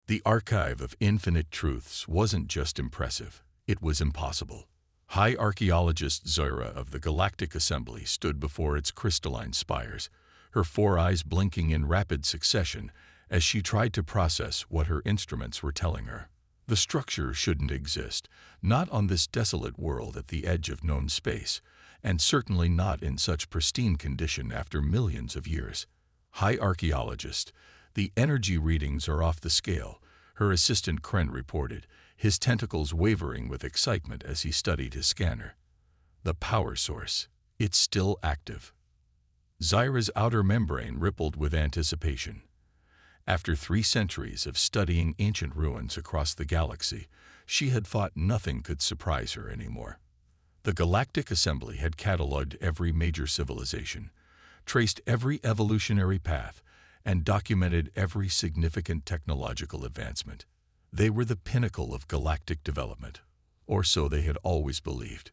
The archive of infinite truths wasn't just impressive, it was impossible. High archaeologist Zaira of the Galactic Assembly stood before its crystalline spires, her four eyes blinking in rapid succession as she tried to process what her instruments were telling her. The structure shouldn't exist, not on this desolate world at the edge of known space, and certainly not in such pristine condition after millions of years. High archaeologist, the energy readings are off the scale, her assistant Kren reported, his tentacles wavering with excitement as he studied his scanner. The power source, it's still active. Zaira's outer membrane rippled with anticipation. After 3 centuries of studying ancient ruins across the galaxy, she had thought nothing could surprise her anymore. The Galactic Assembly had cataloged every major civilization, traced every evolutionary path, and documented every significant technological advancement. They were the pinnacle of galactic development, or so they had always believed.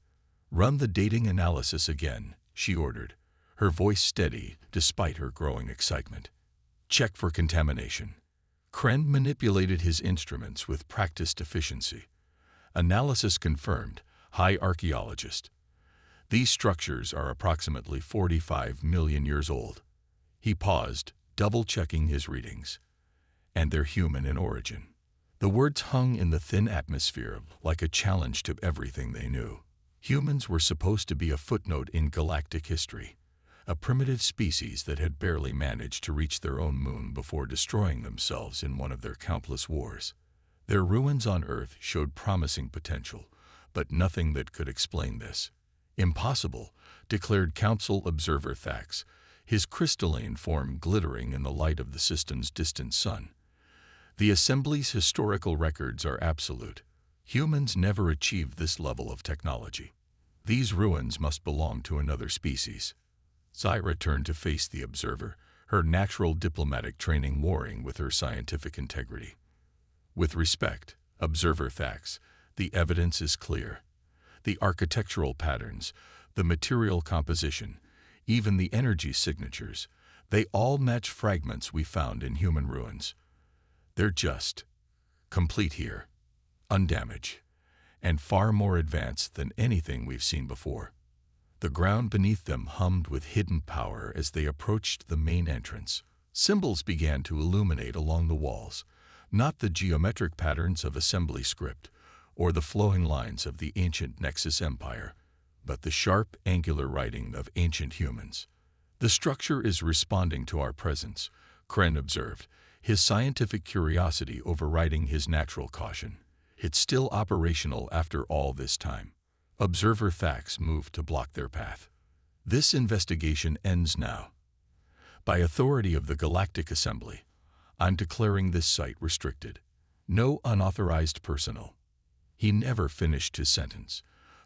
"Run the dating analysis again," she ordered, her voice steady despite her growing excitement. "Check for contamination." Kren manipulated his instruments with practiced efficiency. Analysis confirmed, High archaeologist. These structures are approximately 45 million years old. He paused, double-checking his readings. And they're human in origin. The words hung in the thin atmosphere like a challenge to everything they knew. Humans were supposed to be a footnote in galactic history, a primitive species that had barely managed to reach their own moon before destroying themselves in one of their countless wars. Their ruins on Earth showed promising potential, but nothing that could explain this. "Impossible," declared Council Observer Thax, his crystalline form glittering in the light of the system's distant sun. "The Assembly's historical records are absolute. Humans never achieved this level of technology. These ruins must belong to another species." Zaira turned to face the observer, her natural diplomatic training warring with her scientific integrity. "With respect, Observer Thax, the evidence is clear. The architectural patterns, the material composition, even the energy signatures, they all match fragments we found in human ruins. They're just complete here, undamaged, and far more advanced than anything we've seen before." The ground beneath them hummed with hidden power as they approached the main entrance. Symbols began to illuminate along the walls, not the geometric patterns of assembly script or the flowing lines of the ancient Nexus Empire, but the sharp, angular writing of ancient humans. "The structure is responding to our presence," Kren observed, his scientific curiosity overriding his natural caution. "It's still operational after all this time." Observer Thax moved to block their path. "This investigation ends now. By authority of the Galactic Assembly, I'm declaring this site restricted. No unauthorized personnel." He never finished his sentence.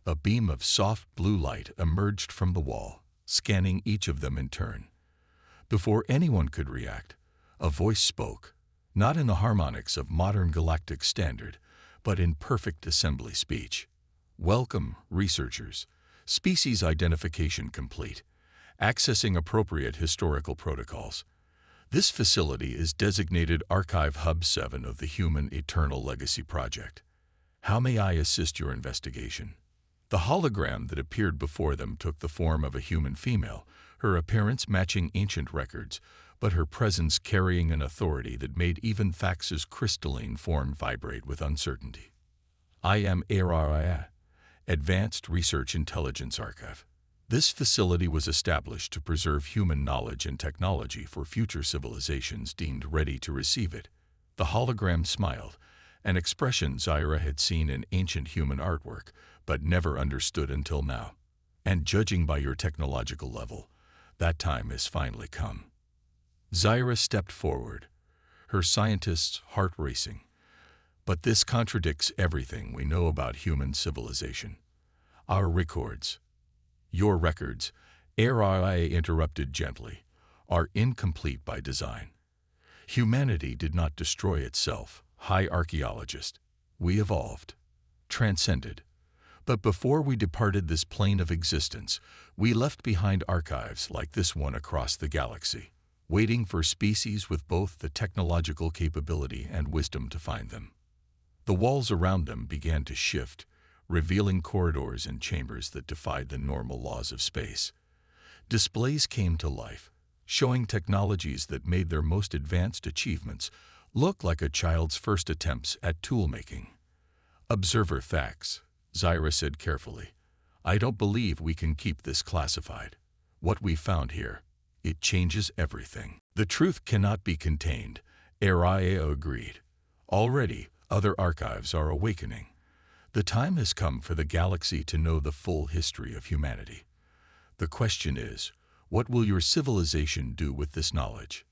A beam of soft blue light emerged from the wall, scanning each of them in turn. Before anyone could react, a voice spoke, not in the harmonics of modern galactic standard, but in perfect assembly speech. "Welcome, researchers. Species identification complete. Accessing appropriate historical protocols. This facility is designated Archive Hub 7 of the Human Eternal Legacy Project. How may I assist your investigation?" The hologram that appeared before them took the form of a human female, her appearance matching ancient records, but her presence carrying an authority that made even Thax's crystalline form vibrate with uncertainty. "I am HFY, Advanced Research Intelligence Archive. This facility was established to preserve human knowledge and technology for future civilizations deemed ready to receive it." The hologram smiled, an expression Zaira had seen in ancient human artwork, but never understood until now. "And judging by your technological level, that time has finally come." Zaira stepped forward, her scientist's heart racing. "But this contradicts everything we know about human civilization. Our records." "Your records," HFY interrupted gently, "are incomplete by design. Humanity did not destroy itself, High archaeologist. We evolved, transcended. But before we departed this plane of existence, we left behind archives like this one across the galaxy. waiting for species with both the technological capability and wisdom to find them. The walls around them began to shift, revealing corridors and chambers that defied the normal laws of space. Displays came to life, showing technologies that made their most advanced achievements look like a child's first attempts at tool-making. "Observer facts," Zyra said carefully. "I don't believe we can keep this classified. What we found here, it changes everything." "The truth cannot be contained," Araya agreed. "Already, other archives are awakening. The time has come for the galaxy to know the full history of humanity. The question is, what will your civilization do with this knowledge?"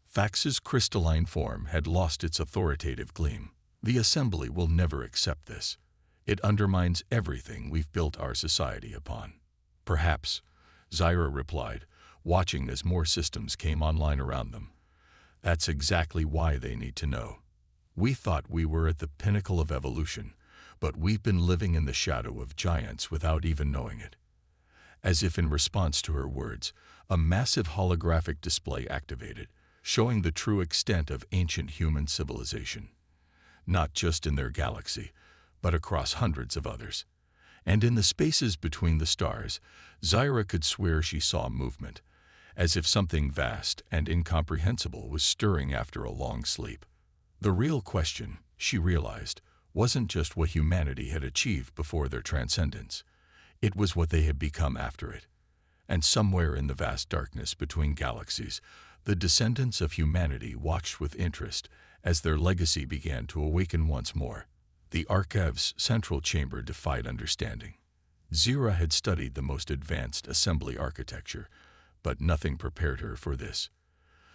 Fax's crystalline form had lost its authoritative gleam. "The Assembly will never accept this. It undermines everything we've built our society upon." "Perhaps," Zyra replied, watching as more systems came online around them. "That's exactly why they need to know. We thought we were at the pinnacle of evolution, but we've been living in the shadow of giants without even knowing it." As if in response to her words, a massive holographic display activated, showing the true extent of ancient human civilization. Not just in their galaxy, but across hundreds of others. And in the spaces between the stars, Zyra could swear she saw movement, as if something vast and incomprehensible was stirring after a long sleep. The real question, she realized, wasn't just what humanity had achieved before their transcendence. It was what they had become after it. And somewhere in the vast darkness between galaxies, the descendants of humanity watched with interest as their legacy began to awaken once more. The Archive's central chamber defied understanding. Zyra had studied the most advanced assembly architecture, but nothing prepared her for this.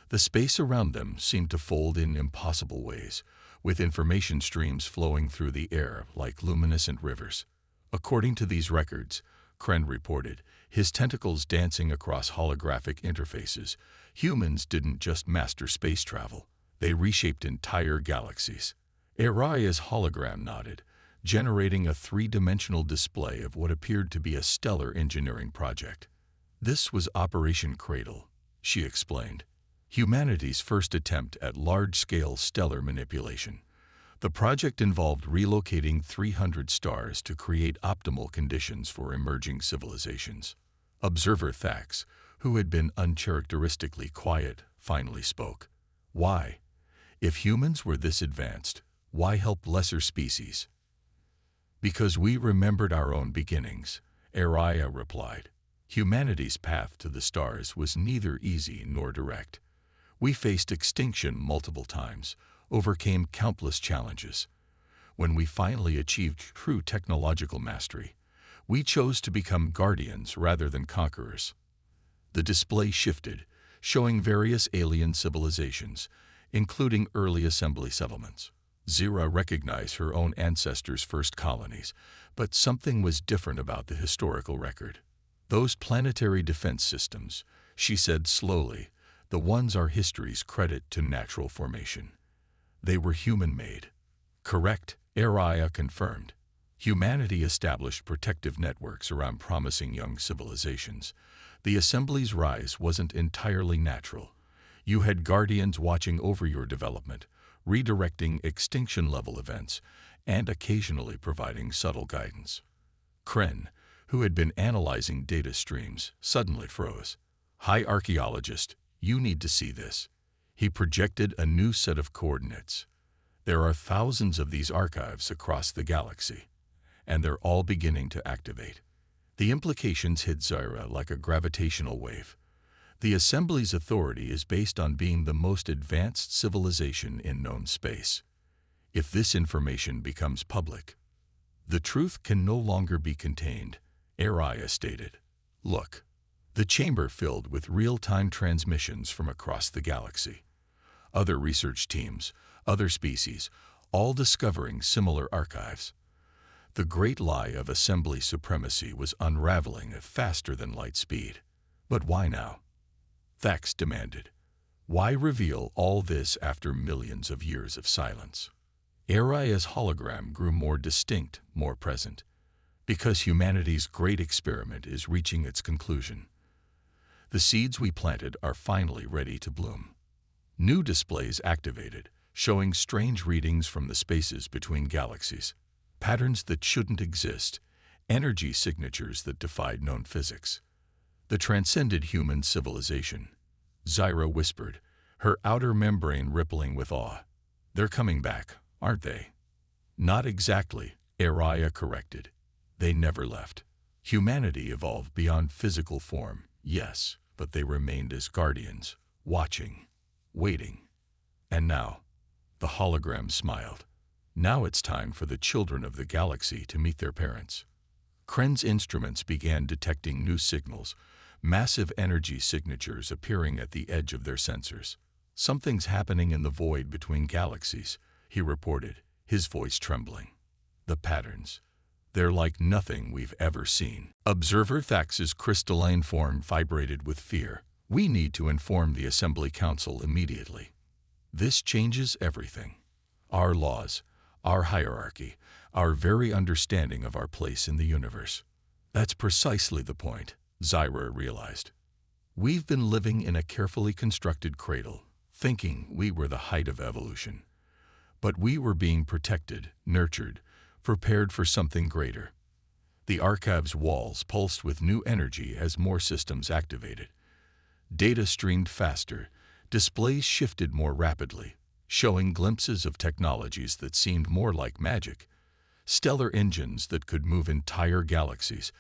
The space around them seemed to fold in impossible ways, with information streams flowing through the air like luminescent rivers. According to these records, Kren reported, his tentacles dancing across holographic interfaces, humans didn't just master space travel, they reshaped entire galaxies. Araya's hologram nodded, generating a three-dimensional display of what appeared to be a stellar engineering project. "This was Operation Cradle," she explained. "Humanity's first attempt at large-scale stellar manipulation. The project involved relocating 300 stars to create optimal conditions for emerging civilizations." Observer Thax, who had been uncharacteristically quiet, finally spoke. "Why? If humans were this advanced, why help lesser species?" "Because we remembered our own beginnings," Araya replied. "Humanity's path to the stars was neither easy nor direct. We faced extinction multiple times, overcame countless challenges. When we finally achieved true technological mastery, we chose to become guardians rather than conquerors." The display shifted, showing various alien civilizations, including early assembly settlements. Zyra recognized her own ancestors' first colonies, but something was different about the historical record. "Those planetary defense systems," she said slowly, "the ones our histories credit to natural formation. They were human-made." "Correct," Araya confirmed. "Humanity established protective networks around promising young civilizations. The Assembly's rise wasn't entirely natural. You had guardians watching over your development, redirecting extinction-level events, and occasionally providing subtle guidance." Kren, who had been analyzing data streams, suddenly froze. "Hi, archaeologist, you need to see this." He projected a new set of coordinates. "There are thousands of these archives across the galaxy, and they're all beginning to activate." The implications hit Zyra like a gravitational wave. The Assembly's authority is based on being the most advanced civilization in known space. If this information becomes public, the truth can no longer be contained, Araya stated. "Look." The chamber filled with real-time transmissions from across the galaxy. Other research teams, other species, all discovering similar archives. The great lie of assembly supremacy was unraveling at faster than light speed. "But why now?" Thax demanded. "Why reveal all this after millions of years of silence?" Araya's hologram grew more distinct, more present. "Because humanity's great experiment is reaching its conclusion. The seeds we planted are finally ready to bloom. New displays activated, showing strange readings from the spaces between galaxies. Patterns that shouldn't exist, energy signatures that defied known physics. The transcended human civilization, Zyra whispered, her outer membrane rippling with awe. They're coming back, aren't they? Not exactly, Araya corrected. They never left. Humanity evolved beyond physical form, yes, but they remained as guardians, watching, waiting. And now, the hologram smiled. Now it's time for the children of the galaxy to meet their parents. Kren's instruments began detecting new signals, massive energy signatures appearing at the edge of their sensors. Something's happening in the void between galaxies, he reported, his voice trembling. The patterns. They're like nothing we've ever seen. Observer Thax's crystalline form vibrated with fear. We need to inform the Assembly Council immediately. This changes everything. Our laws, our hierarchy, our very understanding of our place in the universe. That's precisely the point, Zyra realized. We've been living in a carefully constructed cradle, thinking we were the height of evolution. But we were being protected, nurtured, prepared for something greater. The archive's walls pulsed with new energy as more systems activated. Data streamed faster, displays shifted more rapidly, showing glimpses of technologies that seemed more like magic. Stellar engines that could move entire galaxies,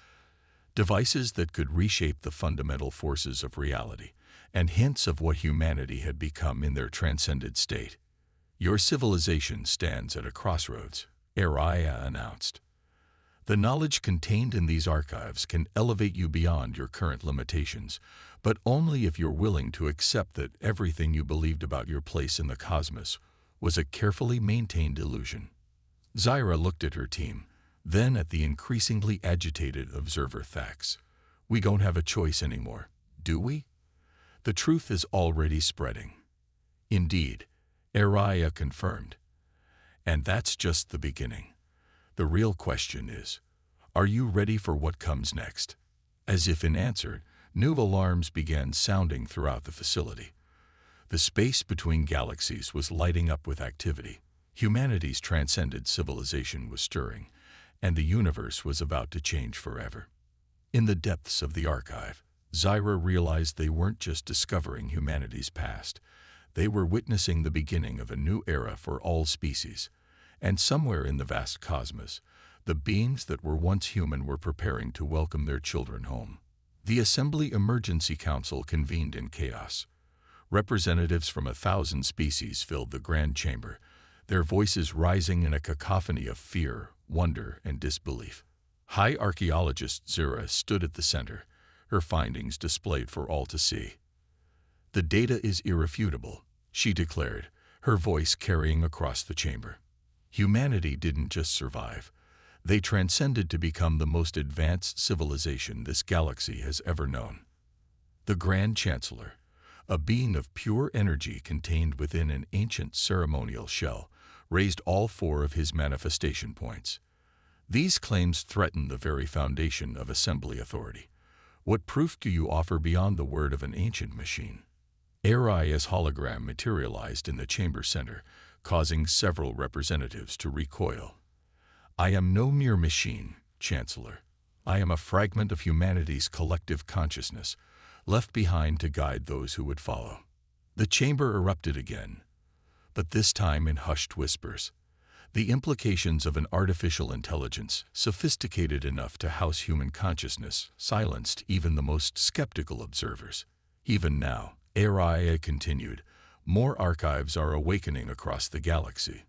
devices that could reshape the fundamental forces of reality, and hints of what humanity had become in their transcended state. Your civilization stands at a crossroads, Araya announced. The knowledge contained in these archives can elevate you beyond your current limitations, but only if you're willing to accept that everything you believed about your place in the cosmos was a carefully maintained illusion. Zyra looked at her team, then at the increasingly agitated observer Thax. We don't have a choice anymore, do we? The truth is already spreading. Indeed, Araya confirmed. And that's just the beginning. The real question is, are you ready for what comes next? As if in answer, new alarms began sounding throughout the facility. The space between galaxies was lighting up with activity. Humanity's transcended civilization was stirring, and the universe was about to change forever. In the depths of the archive, Zyra realized they weren't just discovering humanity's past. They were witnessing the beginning of a new era for all species. And somewhere in the vast cosmos, the beings that were once human were preparing to welcome their children home. The Assembly Emergency Council convened in chaos. Representatives from 1,000 species filled the grand chamber, their voices rising in a cacophony of fear, wonder, and disbelief. High archaeologist Zyra stood at the center, her findings displayed for all to see. The data is irrefutable, she declared, her voice carrying across the chamber. Humanity didn't just survive. They transcended to become the most advanced civilization this galaxy has ever known. The Grand Chancellor, a being of pure energy contained within an ancient ceremonial shell, raised all 4 of his manifestation points. These claims threaten the very foundation of assembly authority. What proof do you offer beyond the word of an ancient machine? Araya's hologram materialized in the chamber center, causing several representatives to recoil. I am no mere machine, Chancellor. I am a fragment of humanity's collective consciousness, left behind to guide those who would follow. The chamber erupted again, but this time in hushed whispers. The implications of an artificial intelligence, sophisticated enough to house human consciousness, silenced even the most skeptical observers. Even now, Araya continued, more archives are awakening across the galaxy.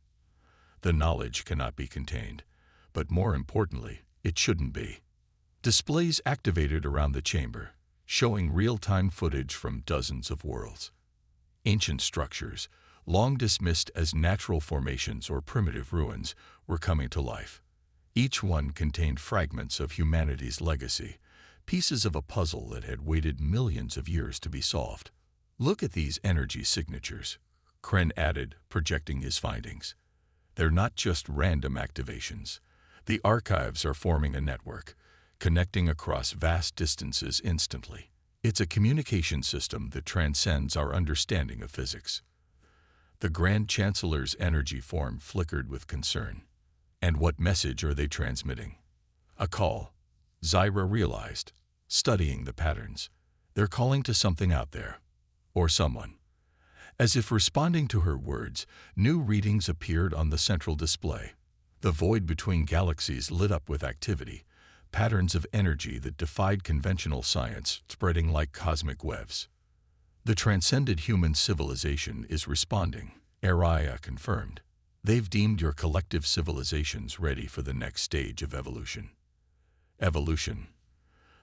The knowledge cannot be contained, but more importantly, it shouldn't be. Displays activated around the chamber, showing real-time footage from dozens of worlds. Ancient structures, long dismissed as natural formations or primitive ruins, were coming to life. Each one contained fragments of humanity's legacy, pieces of a puzzle that had waited millions of years to be solved. Look at these energy signatures, Kren added, projecting his findings. They're not just random activations. The archives are forming a network, connecting across vast distances instantly. It's a communication system that transcends our understanding of physics. The Grand Chancellor's energy form flickered with concern. And what message are they transmitting? A call. Zyra realized, studying the patterns. They're calling to something out there. Or someone. As if responding to her words, new readings appeared on the central display. The void between galaxies lit up with activity, patterns of energy that defied conventional science, spreading like cosmic webs. The transcended human civilization is responding, Araya confirmed. They've deemed your collective civilizations ready for the next stage of evolution. Evolution.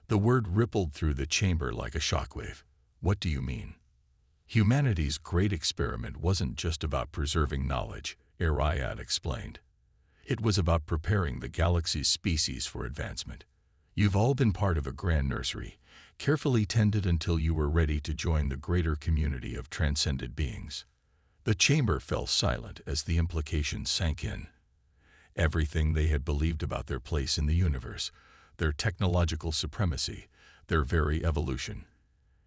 The word rippled through the chamber like a shockwave. What do you mean? Humanity's great experiment wasn't just about preserving knowledge, Araya explained. It was about preparing the galaxy's species for advancement. You've all been part of a grand nursery, carefully tended until you were ready to join the greater community of transcended beings. The chamber fell silent as the implications sank in. Everything they had believed about their place in the universe, their technological supremacy, their very evolution.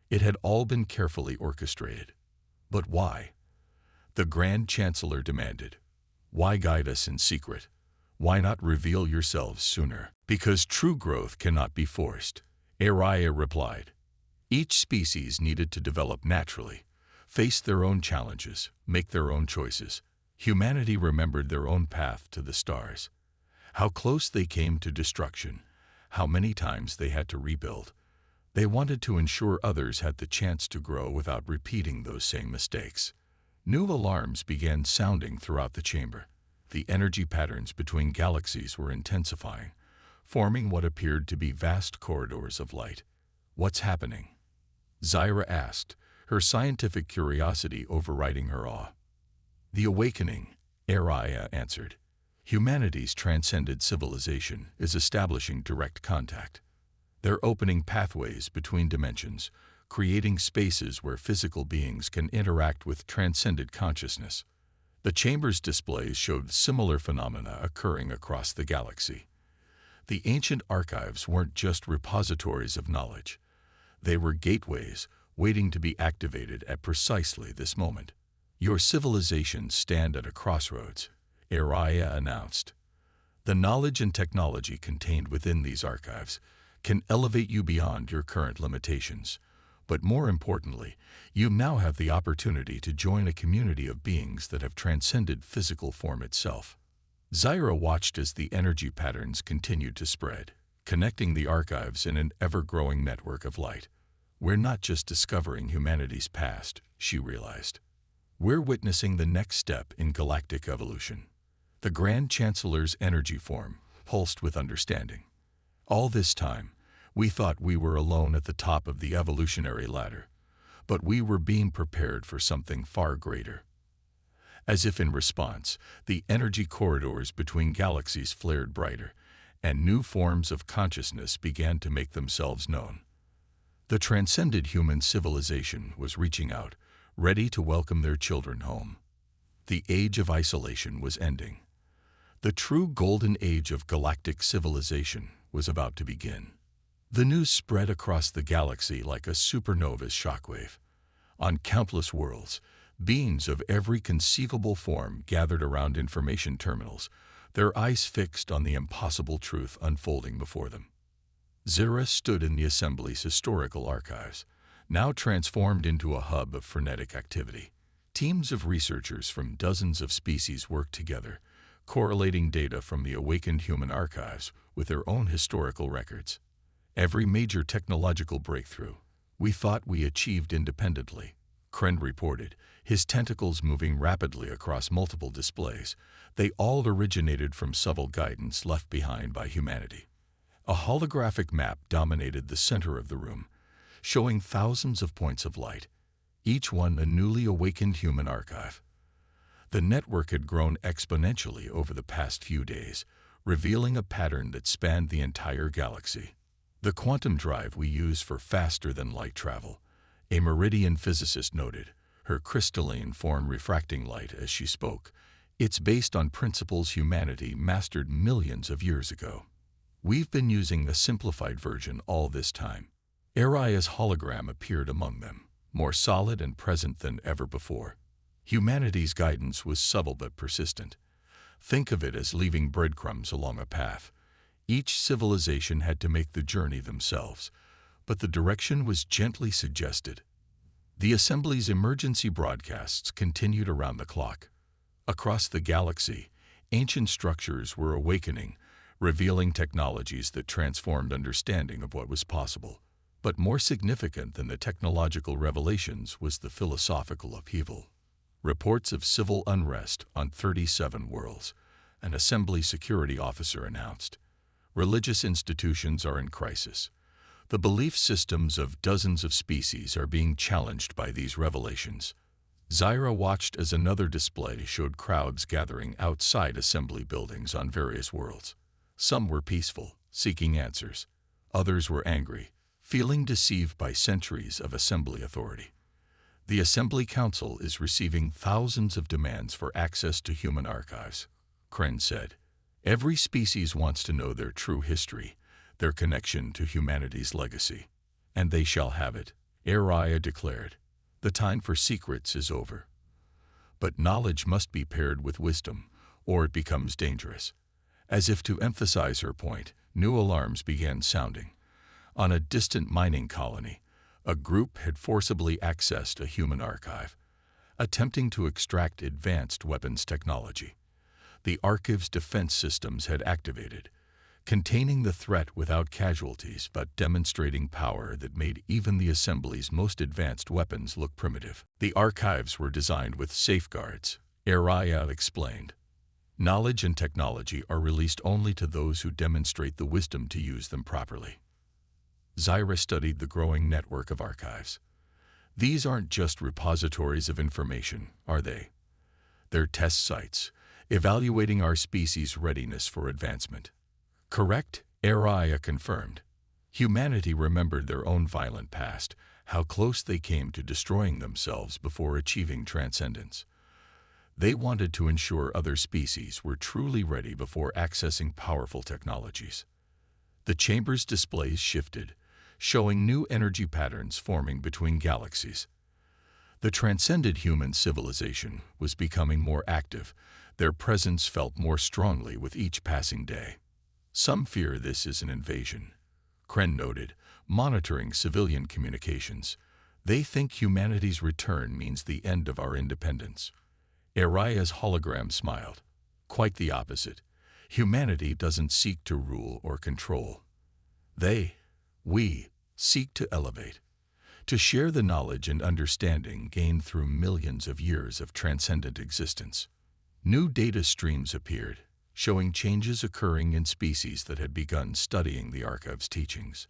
It had all been carefully orchestrated. But why? The Grand Chancellor demanded. Why guide us in secret? Why not reveal yourselves sooner? Because true growth cannot be forced, Araya replied. Each species needed to develop naturally, face their own challenges, make their own choices. Humanity remembered their own path to the stars. How close they came to destruction, how many times they had to rebuild. They wanted to ensure others had the chance to grow without repeating those same mistakes. New alarms began sounding throughout the chamber. The energy patterns between galaxies were intensifying, forming what appeared to be vast corridors of light. What's happening? Zyra asked, her scientific curiosity overriding her awe. The awakening, Araya answered. Humanity's transcended civilization is establishing direct contact. They're opening pathways between dimensions, creating spaces where physical beings can interact with transcended consciousness. The chamber's displays showed similar phenomena occurring across the galaxy. The ancient archives weren't just repositories of knowledge. They were gateways waiting to be activated at precisely this moment. Your civilizations stand at a crossroads, Araya announced. The knowledge and technology contained within these archives can elevate you beyond your current limitations. But more importantly, you now have the opportunity to join a community of beings that have transcended physical form itself. Zyra watched as the energy patterns continued to spread, connecting the archives in an ever-growing network of light. We're not just discovering humanity's past, she realized. We're witnessing the next step in galactic evolution. The Grand Chancellor's energy form pulsed with understanding. All this time, we thought we were alone at the top of the evolutionary ladder, but we were being prepared for something far greater. As if in response, the energy corridors between galaxies flared brighter, and new forms of consciousness began to make themselves known. The transcended human civilization was reaching out, ready to welcome their children home. The age of isolation was ending. The true golden age of galactic civilization was about to begin. The news spread across the galaxy like a supernova's shockwave. On countless worlds, beings of every conceivable form gathered around information terminals, their eyes fixed on the impossible truth unfolding before them. Zyra stood in the Assembly's historical archives, now transformed into a hub of frenetic activity. Teams of researchers from dozens of species worked together, correlating data from the awakened human archives with their own historical records. Every major technological breakthrough we thought we achieved independently, Kren reported, his tentacles moving rapidly across multiple displays. They all originated from subtle guidance left behind by humanity. A holographic map dominated the center of the room, showing thousands of points of light, each one a newly awakened human archive. The network had grown exponentially over the past few days, revealing a pattern that spanned the entire galaxy. The quantum drive we use for faster-than-light travel, a Meridian physicist noted, her crystalline form refracting light as she spoke. It's based on principles humanity mastered millions of years ago. We've been using a simplified version all this time. Aria's hologram appeared among them, more solid and present than ever before. Humanity's guidance was subtle but persistent. Think of it as leaving breadcrumbs along a path. Each civilization had to make the journey themselves, but the direction was gently suggested. The Assembly's emergency broadcasts continued around the clock. Across the galaxy, ancient structures were awakening, revealing technologies that transformed understanding of what was possible. But more significant than the technological revelations was the philosophical upheaval. Reports of civil unrest on 37 worlds, an Assembly security officer announced. Religious institutions are in crisis. The belief systems of dozens of species are being challenged by these revelations. Zyra watched as another display showed crowds gathering outside Assembly buildings on various worlds. Some were peaceful, seeking answers. Others were angry, feeling deceived by centuries of Assembly authority. The Assembly Council is receiving thousands of demands for access to human archives, Kren said. Every species wants to know their true history, their connection to humanity's legacy. And they shall have it, Aria declared. The time for secrets is over. But knowledge must be paired with wisdom, or it becomes dangerous. As if to emphasize her point, new alarms began sounding. On a distant mining colony, a group had forcibly accessed a human archive, attempting to extract advanced weapons technology. The archive's defense systems had activated, containing the threat without casualties but demonstrating power that made even the Assembly's most advanced weapons look primitive. The archives were designed with safeguards, Aria explained. Knowledge and technology are released only to those who demonstrate the wisdom to use them properly. Zyra studied the growing network of archives. These aren't just repositories of information, are they? They're test sites, evaluating our species' readiness for advancement. Correct, Aria confirmed. Humanity remembered their own violent past, how close they came to destroying themselves before achieving transcendence. They wanted to ensure other species were truly ready before accessing powerful technologies. The chamber's displays shifted, showing new energy patterns forming between galaxies. The transcended human civilization was becoming more active. Their presence felt more strongly with each passing day. Some fear this is an invasion, Kren noted, monitoring civilian communications. They think humanity's return means the end of our independence. Aria's hologram smiled. Quite the opposite. Humanity doesn't seek to rule or control. We, seek to elevate, to share the knowledge and understanding gained through millions of years of transcendent existence. New data streams appeared, showing changes occurring in species that had begun studying the archive's teachings.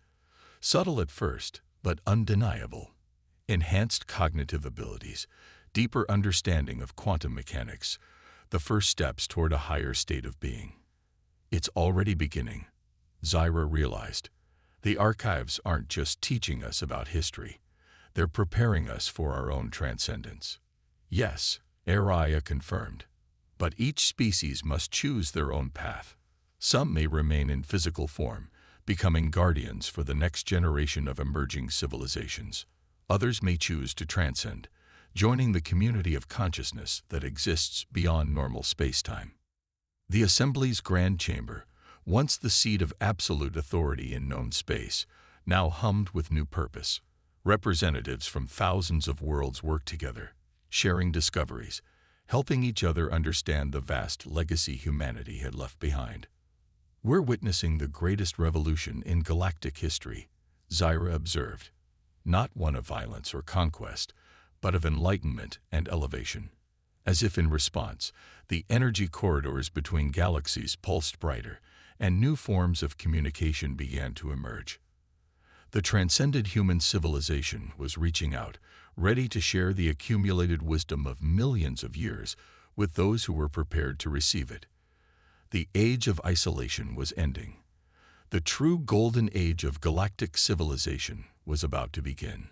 Subtle at first, but undeniable. Enhanced cognitive abilities, deeper understanding of quantum mechanics, the first steps toward a higher state of being. It's already beginning, Zyra realized. The archives aren't just teaching us about history. They're preparing us for our own transcendence. Yes, Aria confirmed. But each species must choose their own path. Some may remain in physical form, becoming guardians for the next generation of emerging civilizations. Others may choose to transcend, joining the community of consciousness that exists beyond normal space-time. The Assembly's Grand Chamber, once the seat of absolute authority in known space, now hummed with new purpose. Representatives from thousands of worlds worked together, sharing discoveries, helping each other understand the vast legacy humanity had left behind. We're witnessing the greatest revolution in galactic history, Zyra observed. Not one of violence or conquest, but of enlightenment and elevation. As if in response, the energy corridors between galaxies pulsed brighter, and new forms of communication began to emerge. The transcended human civilization was reaching out, ready to share the accumulated wisdom of millions of years with those who were prepared to receive it. The age of isolation was ending. The true golden age of galactic civilization was about to begin.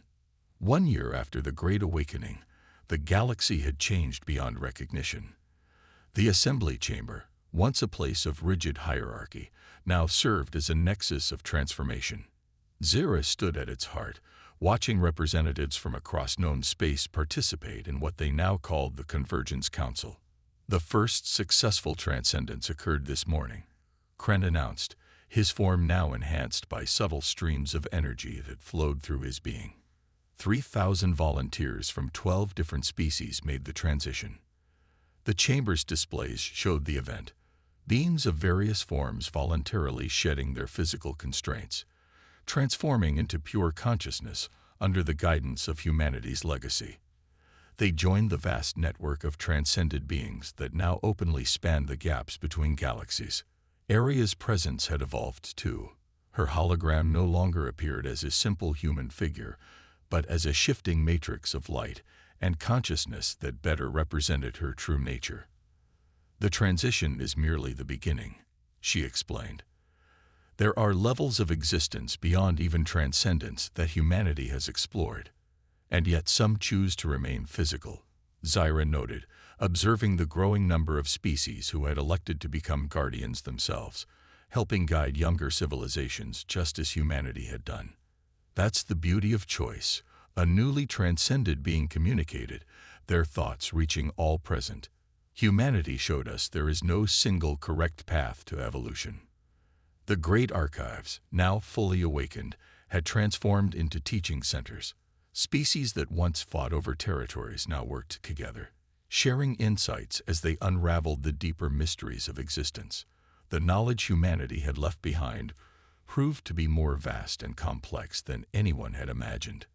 1 year after the Great Awakening, the galaxy had changed beyond recognition. The Assembly Chamber, once a place of rigid hierarchy, now served as a nexus of transformation. Zira stood at its heart, watching representatives from across known space participate in what they now called the Convergence Council. The first successful transcendence occurred this morning, Kren announced, his form now enhanced by subtle streams of energy that flowed through his being. 3,000 volunteers from 12 different species made the transition. The chamber's displays showed the event, beings of various forms voluntarily shedding their physical constraints, transforming into pure consciousness under the guidance of humanity's legacy. They joined the vast network of transcended beings that now openly spanned the gaps between galaxies. Aria's presence had evolved too. Her hologram no longer appeared as a simple human figure, but as a shifting matrix of light and consciousness that better represented her true nature. "The transition is merely the beginning," she explained. "There are levels of existence beyond even transcendence that humanity has explored, and yet some choose to remain physical," Zira noted, observing the growing number of species who had elected to become guardians themselves, helping guide younger civilizations just as humanity had done. "That's the beauty of choice, a newly transcended being communicated, their thoughts reaching all present. Humanity showed us there is no single correct path to evolution." The great archives, now fully awakened, had transformed into teaching centers. Species that once fought over territories now worked together, sharing insights as they unraveled the deeper mysteries of existence. The knowledge humanity had left behind proved to be more vast and complex than anyone had imagined.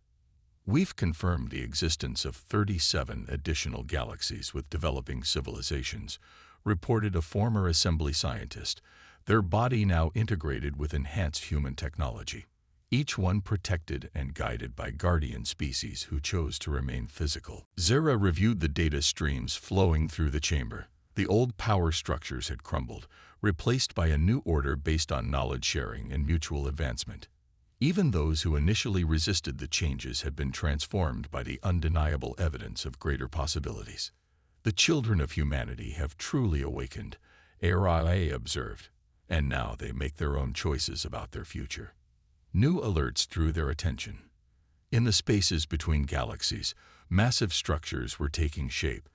"We've confirmed the existence of 37 additional galaxies with developing civilizations," reported a former assembly scientist, their body now integrated with enhanced human technology, each one protected and guided by guardian species who chose to remain physical. Zira reviewed the data streams flowing through the chamber. The old power structures had crumbled, replaced by a new order based on knowledge sharing and mutual advancement. Even those who initially resisted the changes had been transformed by the undeniable evidence of greater possibilities. "The children of humanity have truly awakened," HFY observed, "and now they make their own choices about their future." New alerts drew their attention. In the spaces between galaxies, massive structures were taking shape,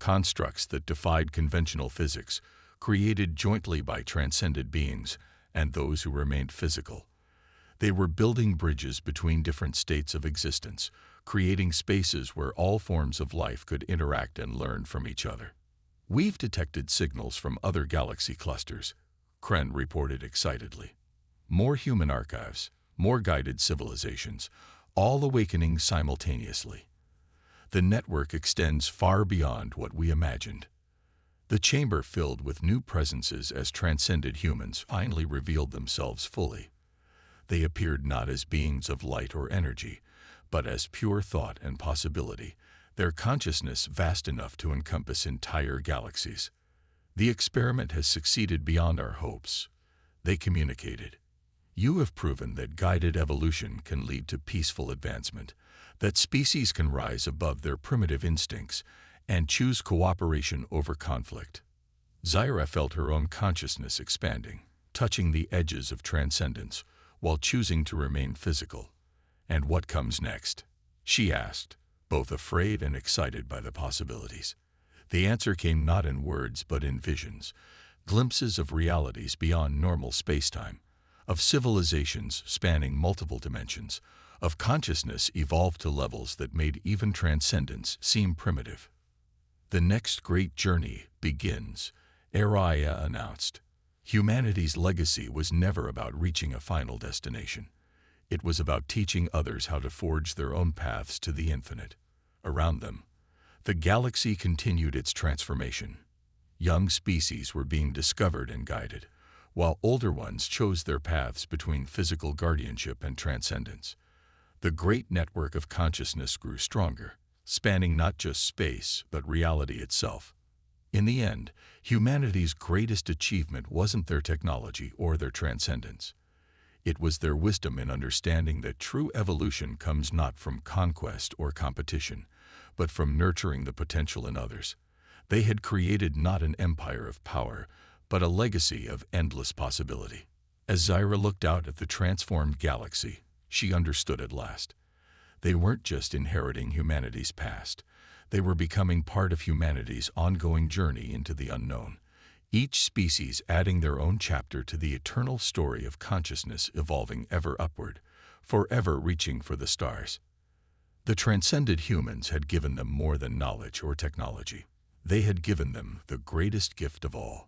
constructs that defied conventional physics, created jointly by transcended beings and those who remained physical. They were building bridges between different states of existence, creating spaces where all forms of life could interact and learn from each other. "We've detected signals from other galaxy clusters," Kren reported excitedly. "More human archives, more guided civilizations, all awakening simultaneously. The network extends far beyond what we imagined." The chamber filled with new presences as transcended humans finally revealed themselves fully. They appeared not as beings of light or energy, but as pure thought and possibility, their consciousness vast enough to encompass entire galaxies. "The experiment has succeeded beyond our hopes," they communicated. "You have proven that guided evolution can lead to peaceful advancement, that species can rise above their primitive instincts and choose cooperation over conflict." Zira felt her own consciousness expanding, touching the edges of transcendence, while choosing to remain physical. "And what comes next?" she asked, both afraid and excited by the possibilities. The answer came not in words but in visions, glimpses of realities beyond normal spacetime, of civilizations spanning multiple dimensions, of consciousness evolved to levels that made even transcendence seem primitive. "The next great journey begins," Ariah announced. Humanity's legacy was never about reaching a final destination. It was about teaching others how to forge their own paths to the infinite. Around them, the galaxy continued its transformation. Young species were being discovered and guided, while older ones chose their paths between physical guardianship and transcendence. The great network of consciousness grew stronger, spanning not just space, but reality itself. In the end, humanity's greatest achievement wasn't their technology or their transcendence. It was their wisdom in understanding that true evolution comes not from conquest or competition, but from nurturing the potential in others. They had created not an empire of power, but a legacy of endless possibility. As Zira looked out at the transformed galaxy, She understood at last. They weren't just inheriting humanity's past. They were becoming part of humanity's ongoing journey into the unknown, each species adding their own chapter to the eternal story of consciousness evolving ever upward, forever reaching for the stars. The transcended humans had given them more than knowledge or technology. They had given them the greatest gift of all,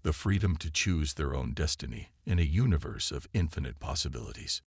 the freedom to choose their own destiny in a universe of infinite possibilities.